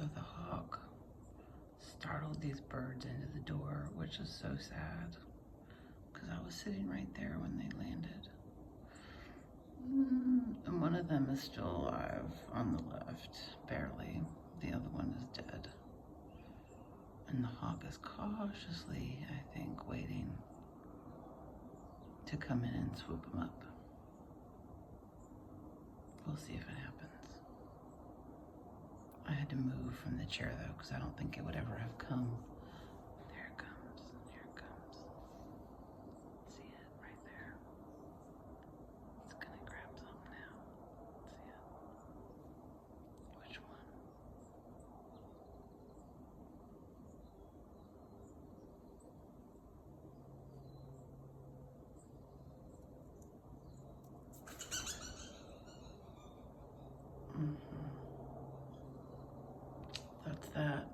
So the hawk startled these birds into the door, which is so sad because I was sitting right there when they landed. And one of them is still alive on the left, barely. The other one is dead. And the hawk is cautiously, I think, waiting to come in and swoop him up. We'll see if it happens. I had to move from the chair though, because I don't think it would ever have come. There it comes, here it comes. See it right there? It's gonna grab something now. See it? Which one? That's that.